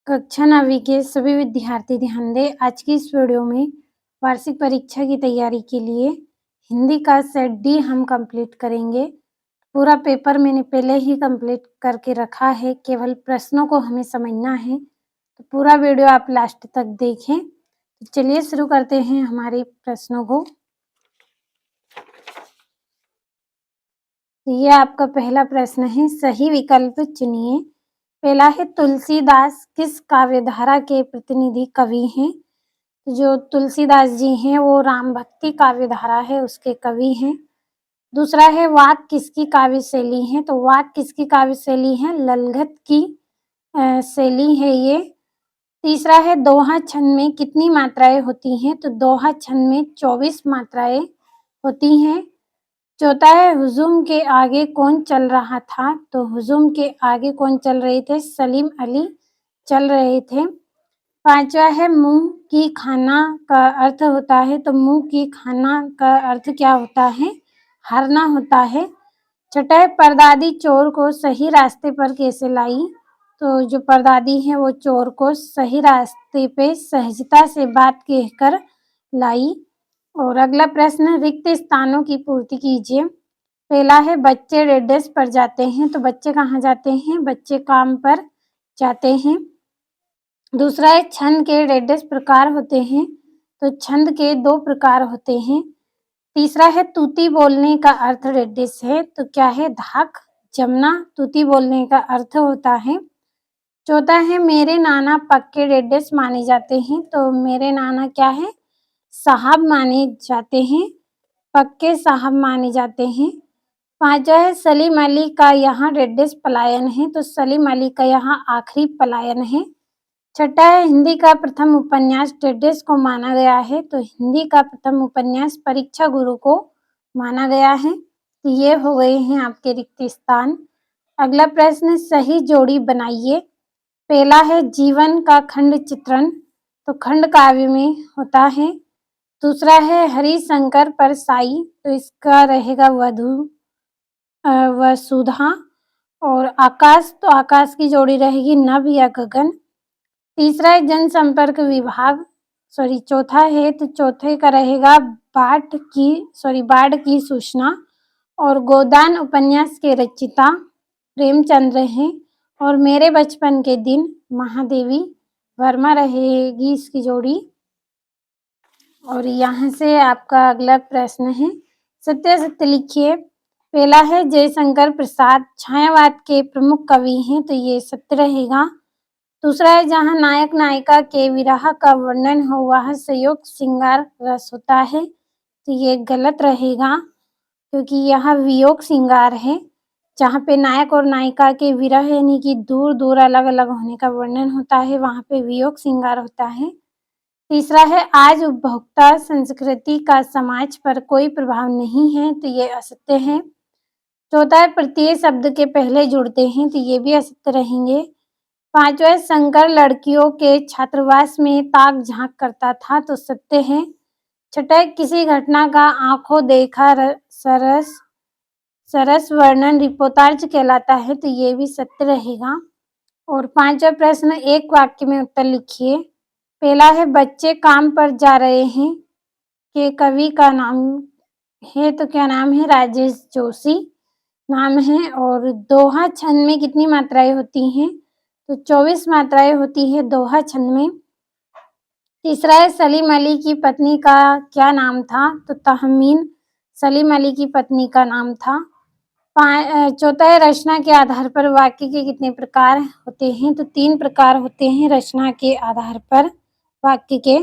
कक्षा 9वीं के सभी विद्यार्थी ध्यान दें। आज की इस वीडियो में वार्षिक परीक्षा की तैयारी के लिए हिंदी का सेट डी हम कंप्लीट करेंगे। पूरा पेपर मैंने पहले ही कंप्लीट करके रखा है, केवल प्रश्नों को हमें समझना है। तो पूरा वीडियो आप लास्ट तक देखें। तो चलिए शुरू करते हैं हमारे प्रश्नों को। ये आपका पहला प्रश्न है, सही विकल्प चुनिए। पहला है, तुलसीदास किस काव्यधारा के प्रतिनिधि कवि हैं? जो तुलसीदास जी हैं वो राम भक्ति काव्यधारा है उसके कवि हैं। दूसरा है, वाक किसकी काव्य शैली है? तो वाक किसकी काव्य शैली है? ललगत की शैली है ये। तीसरा है, दोहा छंद में कितनी मात्राएं होती हैं? तो दोहा छंद में 24 मात्राएं होती हैं। चौथा है, हुजूम के आगे कौन चल रहा था? तो हुजूम के आगे कौन चल रहे थे? सलीम अली चल रहे थे। पांचवा है, मुंह की खाना का अर्थ होता है। तो मुंह की खाना का अर्थ क्या होता है? हारना होता है। छठा है, परदादी चोर को सही रास्ते पर कैसे लाई? तो जो परदादी है वो चोर को सही रास्ते पे सहजता से बात कहकर लाई। और अगला प्रश्न, रिक्त स्थानों की पूर्ति कीजिए। पहला है, बच्चे रेडेस पर जाते हैं। तो बच्चे कहाँ जाते हैं? बच्चे काम पर जाते हैं। दूसरा है, छंद के रेडेस प्रकार होते हैं। तो छंद के 2 प्रकार होते हैं। तीसरा है, तूती बोलने का अर्थ रेडेस है। तो क्या है? धाक जमना तूती बोलने का अर्थ होता है। चौथा है, मेरे नाना पक्के रेडेस माने जाते हैं। तो मेरे नाना क्या है? साहब माने जाते हैं, पक्के साहब माने जाते हैं। पांचवा है, सलीम अली का यहाँ रेडेस पलायन है। तो सलीम अली का यहाँ आखिरी पलायन है। छठा है, हिंदी का प्रथम उपन्यास रेडेस को माना गया है। तो हिंदी का प्रथम उपन्यास परीक्षा गुरु को माना गया है। तो ये हो गए हैं आपके रिक्त स्थान। अगला प्रश्न, सही जोड़ी बनाइए। पहला है, जीवन का खंड चित्रण। तो खंड काव्य में होता है। दूसरा है, हरिशंकर परसाई। तो इसका रहेगा वसुधा। और आकाश, तो आकाश की जोड़ी रहेगी नभ या गगन। तीसरा है, जनसंपर्क विभाग। चौथा है, तो चौथे का रहेगा बाढ़ की सूचना। और गोदान उपन्यास के रचयिता प्रेमचंद्र हैं। और मेरे बचपन के दिन महादेवी वर्मा रहेगी इसकी जोड़ी। और यहाँ से आपका अगला प्रश्न है, सत्य सत्य लिखिए। पहला है, जयशंकर प्रसाद छायावाद के प्रमुख कवि हैं। तो ये सत्य रहेगा। दूसरा है, जहाँ नायक नायिका के विरह का वर्णन हो वह संयोग श्रृंगार रस होता है। तो ये गलत रहेगा क्योंकि यह वियोग श्रृंगार है। जहाँ पे नायक और नायिका के विरह यानी कि दूर दूर अलग अलग होने का वर्णन होता है वहाँ पे वियोग श्रृंगार होता है। तीसरा है, आज उपभोक्ता संस्कृति का समाज पर कोई प्रभाव नहीं है। तो ये असत्य है। चौथा है, प्रत्यय शब्द के पहले जुड़ते हैं। तो ये भी असत्य रहेंगे। पांचवा है, शंकर लड़कियों के छात्रावास में ताक झांक करता था। तो सत्य है। छठा है, किसी घटना का आंखों देखा सरस वर्णन रिपोर्टाज कहलाता है। तो ये भी सत्य रहेगा। और पांचवा प्रश्न, एक वाक्य में उत्तर लिखिए। पहला है, बच्चे काम पर जा रहे हैं के कवि का नाम है। तो क्या नाम है? राजेश जोशी नाम है। और दोहा छंद में कितनी मात्राएं होती हैं? तो 24 मात्राएं होती है दोहा छंद में। तीसरा है, सलीम अली की पत्नी का क्या नाम था? तो तहमीन सलीम अली की पत्नी का नाम था। चौथा है, रचना के आधार पर वाक्य के कितने प्रकार होते हैं? तो 3 प्रकार होते हैं रचना के आधार पर वाक्य के।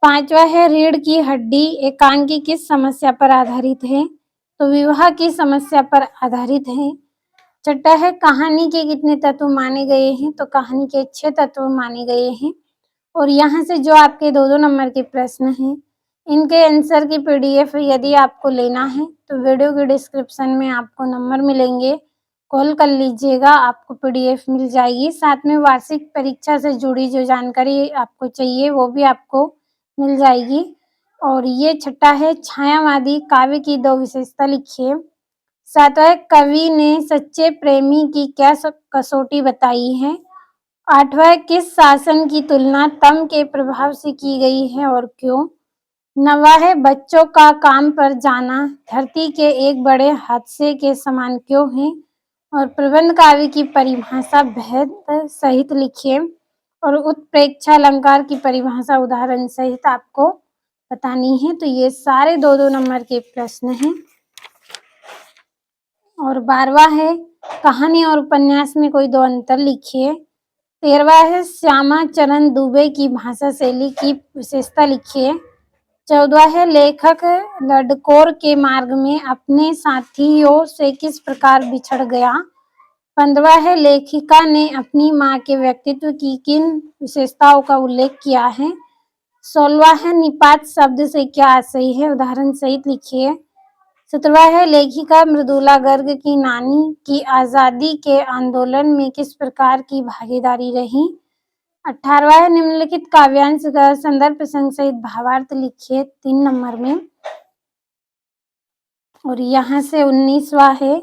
पांचवा है, रीढ़ की हड्डी एकांकी किस समस्या पर आधारित है? तो विवाह की समस्या पर आधारित है। छठा है, कहानी के कितने तत्व माने गए हैं? तो कहानी के 6 तत्व माने गए हैं। और यहाँ से जो आपके 2-2 नंबर के प्रश्न हैं इनके आंसर की पीडीएफ यदि आपको लेना है तो वीडियो के डिस्क्रिप्शन में आपको नंबर मिलेंगे, कॉल कर लीजिएगा, आपको पीडीएफ मिल जाएगी। साथ में वार्षिक परीक्षा से जुड़ी जो जानकारी आपको चाहिए वो भी आपको मिल जाएगी। और ये छठा है, छायावादी काव्य की 2 विशेषता लिखिए। सातवां है, कवि ने सच्चे प्रेमी की क्या कसौटी बताई है? 8वां किस शासन की तुलना तम के प्रभाव से की गई है और क्यों? 9वां है बच्चों का काम पर जाना धरती के एक बड़े हादसे के समान क्यों है? और प्रबंध काव्य की परिभाषा भेद सहित लिखिए और उत्प्रेक्षा अलंकार की परिभाषा उदाहरण सहित आपको बतानी है। तो ये सारे 2-2 नंबर के प्रश्न हैं। और 12वां है कहानी और उपन्यास में कोई 2 अंतर लिखिए। 13वां है श्यामा चरण दुबे की भाषा शैली की विशेषता लिखिए। 14वां है लेखक लडकोर के मार्ग में अपने साथियों से किस प्रकार बिछड़ गया। 15वां है लेखिका ने अपनी माँ के व्यक्तित्व की किन विशेषताओं का उल्लेख किया है। 16वां है निपात शब्द से क्या आशय है, उदाहरण सहित लिखिए। 17वां है लेखिका मृदुला गर्ग की नानी की आजादी के आंदोलन में किस प्रकार की भागीदारी रही। 18वां है निम्नलिखित काव्यांश का संदर्भ प्रसंग सहित भावार्थ लिखिए 3 नंबर में। और यहाँ से 19वां है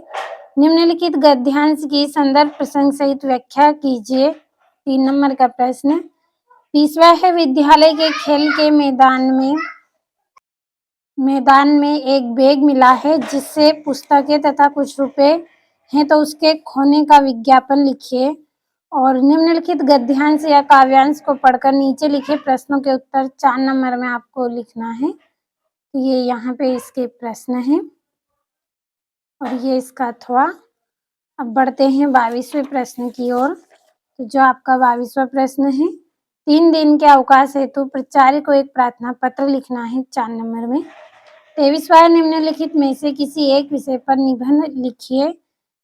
निम्नलिखित गद्यांश की संदर्भ प्रसंग सहित व्याख्या कीजिए 3 नंबर का प्रश्न। 20वां है विद्यालय के खेल के मैदान में एक बैग मिला है जिससे पुस्तकें तथा कुछ रुपए हैं, तो उसके खोने का विज्ञापन लिखिए। और निम्नलिखित गद्यांश या काव्यांश को पढ़कर नीचे लिखे प्रश्नों के उत्तर 4 नंबर में आपको लिखना है। तो ये यहाँ पे इसके प्रश्न हैं और ये इसका अथवा। अब बढ़ते हैं 22वें प्रश्न की ओर। तो जो आपका 22वां प्रश्न है 3 दिन के अवकाश हेतु प्राचार्य को एक प्रार्थना पत्र लिखना है 4 नंबर में। 23वां निम्नलिखित में से किसी एक विषय पर निबंध लिखिए।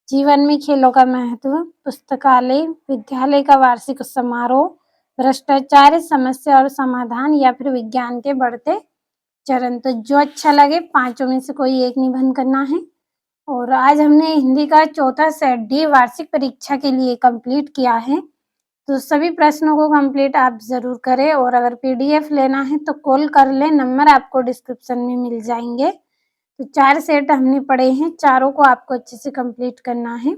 जीवन में खेलों का महत्व, पुस्तकालय, विद्यालय का वार्षिक समारोह, भ्रष्टाचार, समस्या और समाधान या फिर विज्ञान के बढ़ते चरण। तो जो अच्छा लगे 5 में से कोई एक निबंध करना है। और आज हमने हिंदी का 4था सेट डी वार्षिक परीक्षा के लिए कंप्लीट किया है। तो सभी प्रश्नों को कंप्लीट आप जरूर करें और अगर पीडीएफ लेना है तो कॉल कर लें, नंबर आपको डिस्क्रिप्शन में मिल जाएंगे। तो 4 सेट हमने पढ़े हैं, चारों को आपको अच्छे से कंप्लीट करना है।